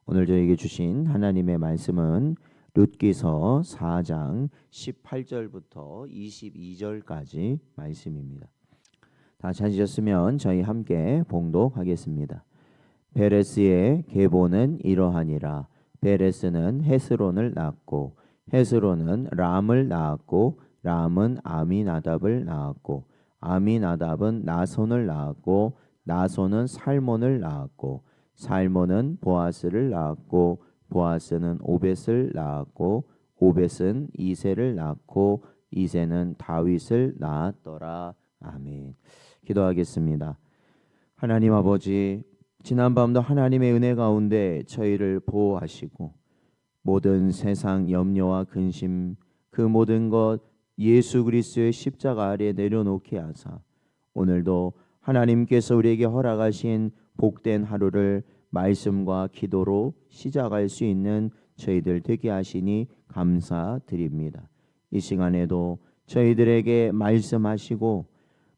오늘 저에게 주신 하나님의 말씀은 룻기서 4장 18절부터 22절까지 말씀입니다. 다 찾으셨으면 저희 함께 봉독하겠습니다. 베레스의 계보는 이러하니라. 베레스는 헤스론을 낳았고 헤스론은 람을 낳았고 람은 아미나답을 낳았고 아미나답은 나손을 낳았고 나손은 살몬을 낳았고 살몬은 보아스를 낳았고 보아스는 오벳을 낳았고 오벳은 이새를 낳고 이새는 다윗을 낳았더라. 아멘. 기도하겠습니다. 하나님 아버지, 지난밤도 하나님의 은혜 가운데 저희를 보호하시고 모든 세상 염려와 근심 그 모든 것 예수 그리스도의 십자가 아래 내려놓게 하사 오늘도 하나님께서 우리에게 허락하신 복된 하루를 말씀과 기도로 시작할 수 있는 저희들 되게 하시니 감사드립니다. 이 시간에도 저희들에게 말씀하시고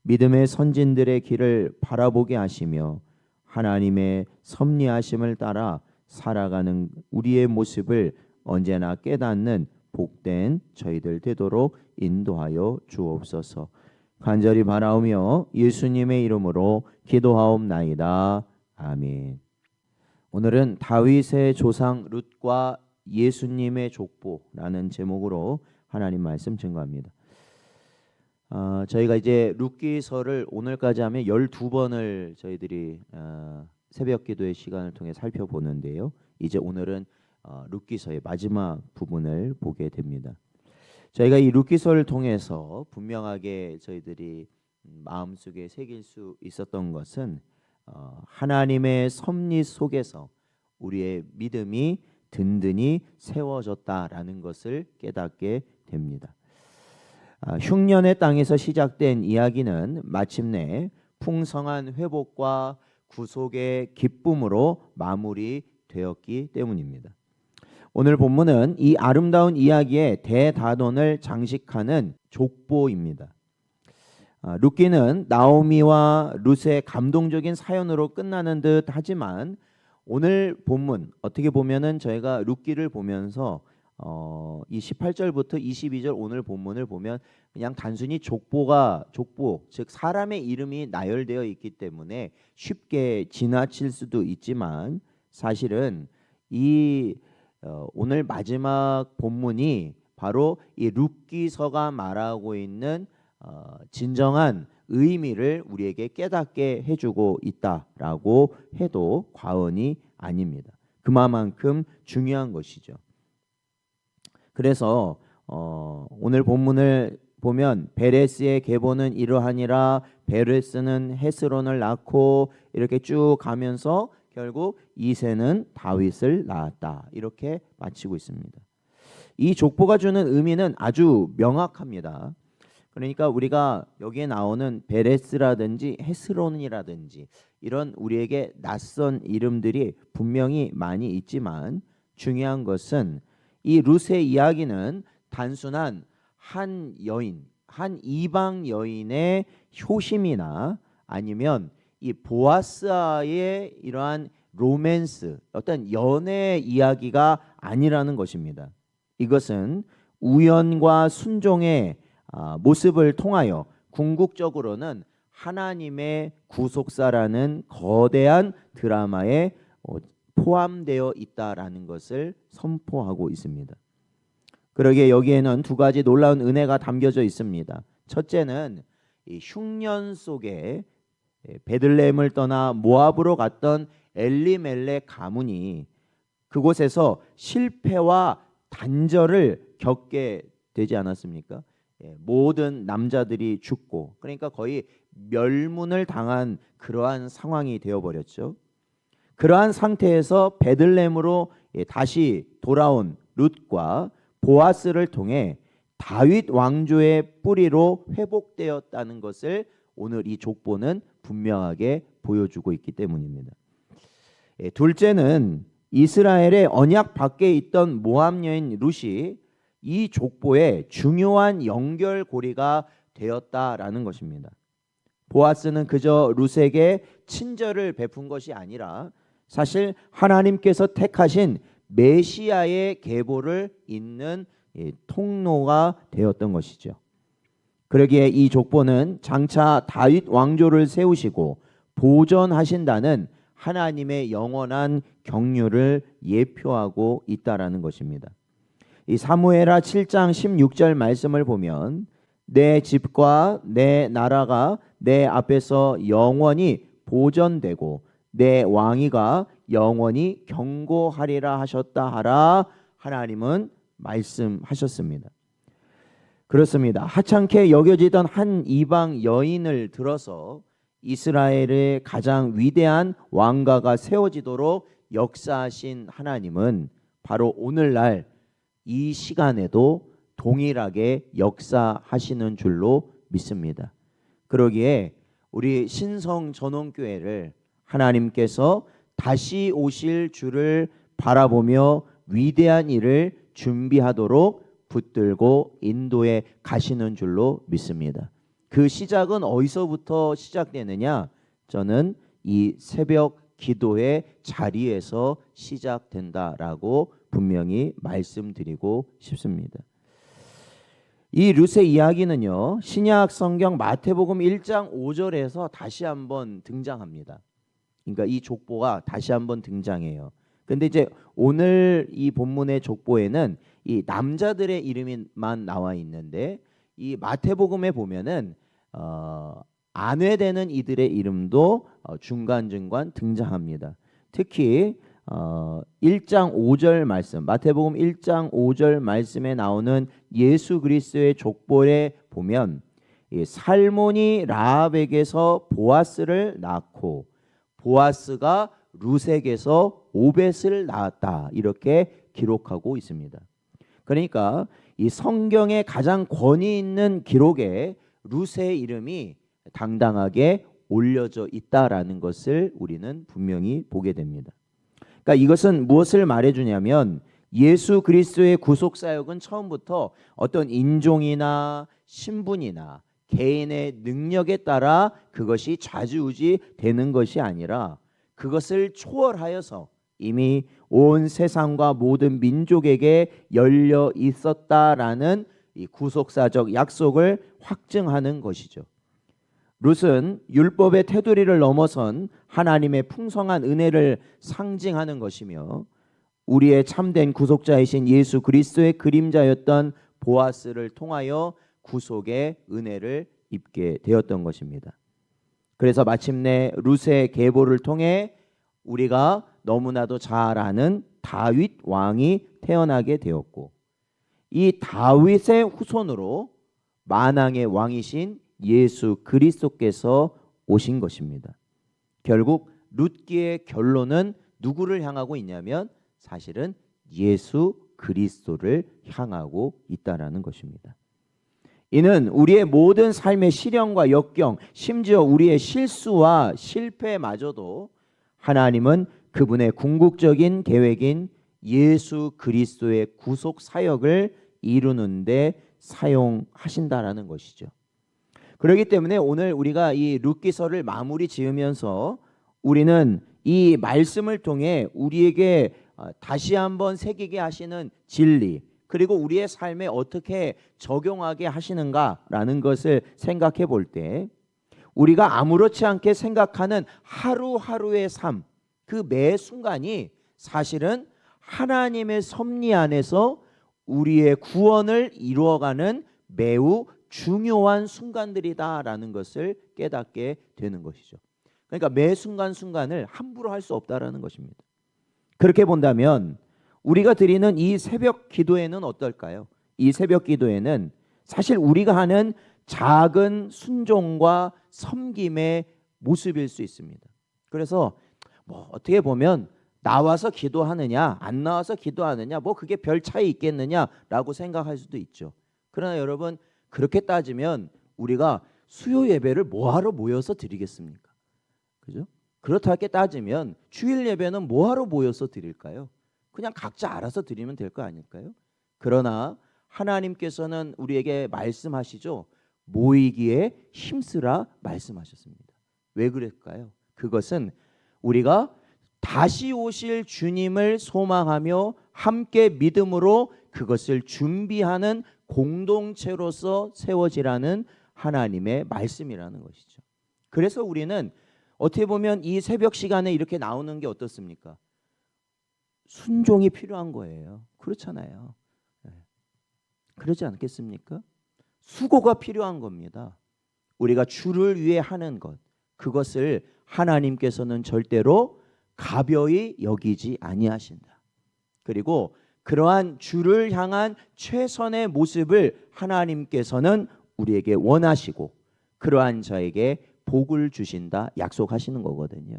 믿음의 선진들의 길을 바라보게 하시며 하나님의 섭리하심을 따라 살아가는 우리의 모습을 언제나 깨닫는 복된 저희들 되도록 인도하여 주옵소서. 간절히 바라오며 예수님의 이름으로 기도하옵나이다. 아멘. 오늘은 다윗의 조상 룻과 예수님의 족보라는 제목으로 하나님 말씀 증거합니다. 저희가 이제 룻기서를 오늘까지 하면 12번을 저희들이 새벽 기도의 시간을 통해 살펴보는데요. 이제 오늘은 룻기서의 마지막 부분을 보게 됩니다. 저희가 이 룻기서를 통해서 분명하게 저희들이 마음속에 새길 수 있었던 것은 하나님의 섭리 속에서 우리의 믿음이 든든히 세워졌다라는 것을 깨닫게 됩니다. 흉년의 땅에서 시작된 이야기는 마침내 풍성한 회복과 구속의 기쁨으로 마무리되었기 때문입니다. 오늘 본문은 이 아름다운 이야기의 대단원을 장식하는 족보입니다. 룻기는 나오미와 룻의 감동적인 사연으로 끝나는 듯 하지만 오늘 본문 어떻게 보면은 저희가 룻기를 보면서 이 18절부터 22절 오늘 본문을 보면 그냥 단순히 족보 즉 사람의 이름이 나열되어 있기 때문에 쉽게 지나칠 수도 있지만 사실은 이 오늘 마지막 본문이 바로 이 룻기서가 말하고 있는 진정한 의미를 우리에게 깨닫게 해주고 있다라고 해도 과언이 아닙니다. 그만큼 중요한 것이죠. 그래서 오늘 본문을 보면 베레스의 계보는 이러하니라. 베레스는 헤스론을 낳고 이렇게 쭉 가면서 결국 이새는 다윗을 낳았다. 이렇게 마치고 있습니다. 이 족보가 주는 의미는 아주 명확합니다. 그러니까 우리가 여기에 나오는 베레스라든지 헤스론이라든지 이런 우리에게 낯선 이름들이 분명히 많이 있지만 중요한 것은 이 룻의 이야기는 단순한 한 여인, 한 이방 여인의 효심이나 아니면 이 보아스와의 이러한 로맨스, 어떤 연애 이야기가 아니라는 것입니다. 이것은 우연과 순종의 모습을 통하여 궁극적으로는 하나님의 구속사라는 거대한 드라마에 포함되어 있다라는 것을 선포하고 있습니다. 그러기에 여기에는 두 가지 놀라운 은혜가 담겨져 있습니다. 첫째는 이 흉년 속에 베들레헴을 떠나 모압으로 갔던 엘리멜렉 가문이 그곳에서 실패와 단절을 겪게 되지 않았습니까? 모든 남자들이 죽고 그러니까 거의 멸문을 당한 그러한 상황이 되어버렸죠. 그러한 상태에서 베들레헴으로 다시 돌아온 룻과 보아스를 통해 다윗 왕조의 뿌리로 회복되었다는 것을 오늘 이 족보는 분명하게 보여주고 있기 때문입니다. 둘째는 이스라엘의 언약 밖에 있던 모압 여인 룻이 이 족보의 중요한 연결고리가 되었다라는 것입니다. 보아스는 그저 룻에게 친절을 베푼 것이 아니라 사실 하나님께서 택하신 메시아의 계보를 잇는 통로가 되었던 것이죠. 그러기에 이 족보는 장차 다윗 왕조를 세우시고 보존하신다는 하나님의 영원한 경륜을 예표하고 있다라는 것입니다. 이 사무엘하 7장 16절 말씀을 보면 내 집과 내 나라가 내 앞에서 영원히 보존되고 내 왕위가 영원히 경고하리라 하셨다 하라 하나님은 말씀하셨습니다. 그렇습니다. 하찮게 여겨지던 한 이방 여인을 들어서 이스라엘의 가장 위대한 왕가가 세워지도록 역사하신 하나님은 바로 오늘날 이 시간에도 동일하게 역사하시는 줄로 믿습니다. 그러기에 우리 신성전원교회를 하나님께서 다시 오실 주를 바라보며 위대한 일을 준비하도록 붙들고 인도해 가시는 줄로 믿습니다. 그 시작은 어디서부터 시작되느냐? 저는 이 새벽 기도의 자리에서 시작된다라고 분명히 말씀드리고 싶습니다. 이 룻의 이야기는요, 신약 성경 마태복음 1장 5절에서 다시 한번 등장합니다. 그러니까 이 족보가 다시 한번 등장해요. 근데 이제 오늘 이 본문의 족보에는 이 남자들의 이름만 나와 있는데 이 마태복음에 보면은 아내 되는 이들의 이름도 중간중간 등장합니다. 특히 1장 5절 말씀, 마태복음 1장 5절 말씀에 나오는 예수 그리스도의 족보에 보면 살몬이 라합에게서 보아스를 낳고 보아스가 룻에게서 오벳을 낳았다 이렇게 기록하고 있습니다. 그러니까 이 성경의 가장 권위 있는 기록에 룻의 이름이 당당하게 올려져 있다라는 것을 우리는 분명히 보게 됩니다. 그러니까 이것은 무엇을 말해주냐면 예수 그리스도의 구속 사역은 처음부터 어떤 인종이나 신분이나 개인의 능력에 따라 그것이 좌지우지 되는 것이 아니라 그것을 초월하여서 이미 온 세상과 모든 민족에게 열려 있었다라는 이 구속사적 약속을 확증하는 것이죠. 룻은 율법의 테두리를 넘어선 하나님의 풍성한 은혜를 상징하는 것이며 우리의 참된 구속자이신 예수 그리스도의 그림자였던 보아스를 통하여 구속의 은혜를 입게 되었던 것입니다. 그래서 마침내 룻의 계보를 통해 우리가 너무나도 잘 아는 다윗 왕이 태어나게 되었고 이 다윗의 후손으로 만왕의 왕이신 예수 그리스도께서 오신 것입니다. 결국 룻기의 결론은 누구를 향하고 있냐면 사실은 예수 그리스도를 향하고 있다라는 것입니다. 이는 우리의 모든 삶의 시련과 역경, 심지어 우리의 실수와 실패마저도 하나님은 그분의 궁극적인 계획인 예수 그리스도의 구속 사역을 이루는 데 사용하신다라는 것이죠. 그렇기 때문에 오늘 우리가 이 룻기서를 마무리 지으면서 우리는 이 말씀을 통해 우리에게 다시 한번 새기게 하시는 진리, 그리고 우리의 삶에 어떻게 적용하게 하시는가라는 것을 생각해 볼 때 우리가 아무렇지 않게 생각하는 하루하루의 삶, 그 매 순간이 사실은 하나님의 섭리 안에서 우리의 구원을 이루어가는 매우 중요한 순간들이다라는 것을 깨닫게 되는 것이죠. 그러니까 매 순간순간을 함부로 할 수 없다라는 것입니다. 그렇게 본다면 우리가 드리는 이 새벽 기도에는 어떨까요? 이 새벽 기도에는 사실 우리가 하는 작은 순종과 섬김의 모습일 수 있습니다. 그래서 어떻게 보면 나와서 기도하느냐 안 나와서 기도하느냐 그게 별 차이 있겠느냐라고 생각할 수도 있죠. 그러나 여러분 그렇게 따지면 우리가 수요 예배를 뭐하러 모여서 드리겠습니까? 그죠? 그렇게 따지면 주일 예배는 뭐하러 모여서 드릴까요? 그냥 각자 알아서 드리면 될 거 아닐까요? 그러나 하나님께서는 우리에게 말씀하시죠. 모이기에 힘쓰라 말씀하셨습니다. 왜 그럴까요? 그것은 우리가 다시 오실 주님을 소망하며 함께 믿음으로 그것을 준비하는 공동체로서 세워지라는 하나님의 말씀이라는 것이죠. 그래서 우리는 어떻게 보면 이 새벽 시간에 이렇게 나오는 게 어떻습니까? 순종이 필요한 거예요. 그렇잖아요. 그러지 않겠습니까? 수고가 필요한 겁니다. 우리가 주를 위해 하는 것, 그것을 하나님께서는 절대로 가벼이 여기지 아니하신다. 그리고 그러한 주를 향한 최선의 모습을 하나님께서는 우리에게 원하시고 그러한 자에게 복을 주신다 약속하시는 거거든요.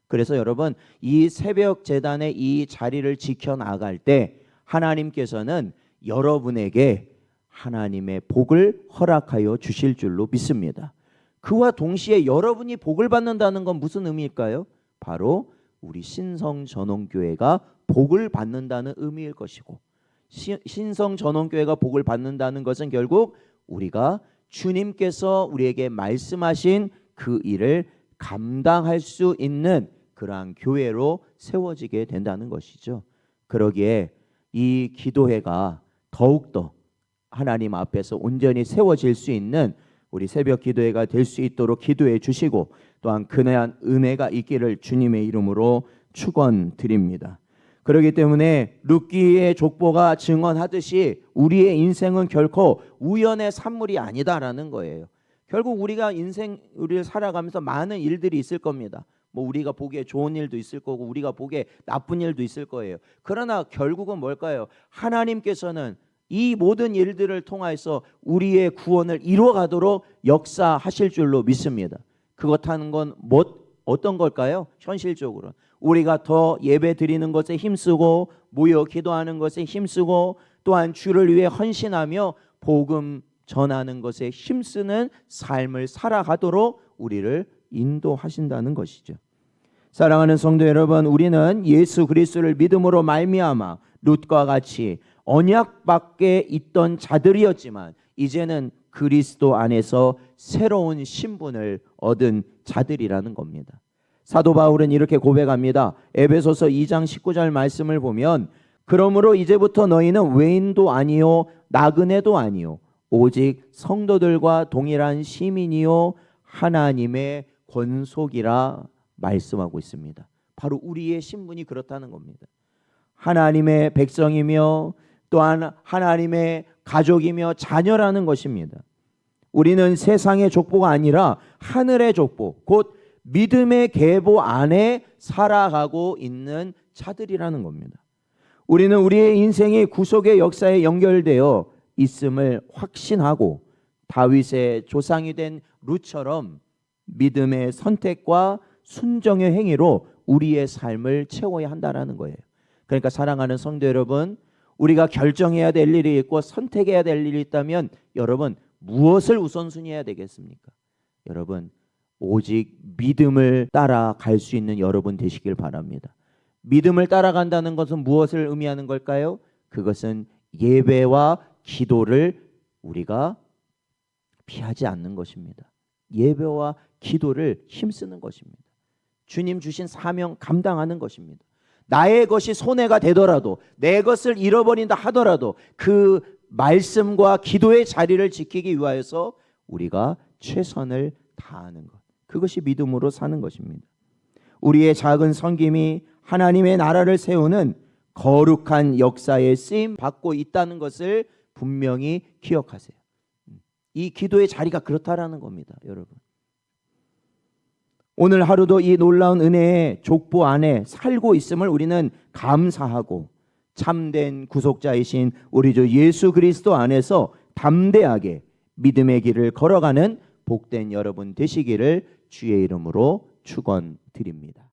그래서 여러분, 이 새벽 제단의 이 자리를 지켜나갈 때 하나님께서는 여러분에게 하나님의 복을 허락하여 주실 줄로 믿습니다. 그와 동시에 여러분이 복을 받는다는 건 무슨 의미일까요? 바로 우리 신성전원교회가 복을 받는다는 의미일 것이고, 신성전원교회가 복을 받는다는 것은 결국 우리가 주님께서 우리에게 말씀하신 그 일을 감당할 수 있는 그러한 교회로 세워지게 된다는 것이죠. 그러기에 이 기도회가 더욱더 하나님 앞에서 온전히 세워질 수 있는 우리 새벽 기도회가 될 수 있도록 기도해 주시고, 또한 그러한 은혜가 있기를 주님의 이름으로 축원드립니다. 그렇기 때문에 룻기의 족보가 증언하듯이 우리의 인생은 결코 우연의 산물이 아니다라는 거예요. 결국 우리가 우리를 살아가면서 많은 일들이 있을 겁니다. 뭐 우리가 보기에 좋은 일도 있을 거고 우리가 보기에 나쁜 일도 있을 거예요. 그러나 결국은 뭘까요? 하나님께서는 이 모든 일들을 통해서 우리의 구원을 이루어가도록 역사하실 줄로 믿습니다. 그렇다는 건 어떤 걸까요? 현실적으로 우리가 더 예배 드리는 것에 힘쓰고 모여 기도하는 것에 힘쓰고 또한 주를 위해 헌신하며 복음 전하는 것에 힘쓰는 삶을 살아가도록 우리를 인도하신다는 것이죠. 사랑하는 성도 여러분, 우리는 예수 그리스도를 믿음으로 말미암아 룻과 같이 언약 밖에 있던 자들이었지만 이제는 그리스도 안에서 새로운 신분을 얻은 자들이라는 겁니다. 사도 바울은 이렇게 고백합니다. 에베소서 2장 19절 말씀을 보면, 그러므로 이제부터 너희는 외인도 아니요 나그네도 아니요 오직 성도들과 동일한 시민이요 하나님의 권속이라 말씀하고 있습니다. 바로 우리의 신분이 그렇다는 겁니다. 하나님의 백성이며 또한 하나님의 가족이며 자녀라는 것입니다. 우리는 세상의 족보가 아니라 하늘의 족보, 곧 믿음의 계보 안에 살아가고 있는 자들이라는 겁니다. 우리는 우리의 인생이 구속의 역사에 연결되어 있음을 확신하고 다윗의 조상이 된 룻처럼 믿음의 선택과 순종의 행위로 우리의 삶을 채워야 한다는 거예요. 그러니까 사랑하는 성도 여러분, 우리가 결정해야 될 일이 있고 선택해야 될 일이 있다면 여러분 무엇을 우선순위해야 되겠습니까? 여러분 오직 믿음을 따라갈 수 있는 여러분 되시길 바랍니다. 믿음을 따라간다는 것은 무엇을 의미하는 걸까요? 그것은 예배와 기도를 우리가 피하지 않는 것입니다. 예배와 기도를 힘쓰는 것입니다. 주님 주신 사명 감당하는 것입니다. 나의 것이 손해가 되더라도 내 것을 잃어버린다 하더라도 그 말씀과 기도의 자리를 지키기 위하여서 우리가 최선을 다하는 것, 그것이 믿음으로 사는 것입니다. 우리의 작은 섬김이 하나님의 나라를 세우는 거룩한 역사에 쓰임 받고 있다는 것을 분명히 기억하세요. 이 기도의 자리가 그렇다라는 겁니다, 여러분. 오늘 하루도 이 놀라운 은혜의 족보 안에 살고 있음을 우리는 감사하고 참된 구속자이신 우리 주 예수 그리스도 안에서 담대하게 믿음의 길을 걸어가는 복된 여러분 되시기를 주의 이름으로 축원드립니다.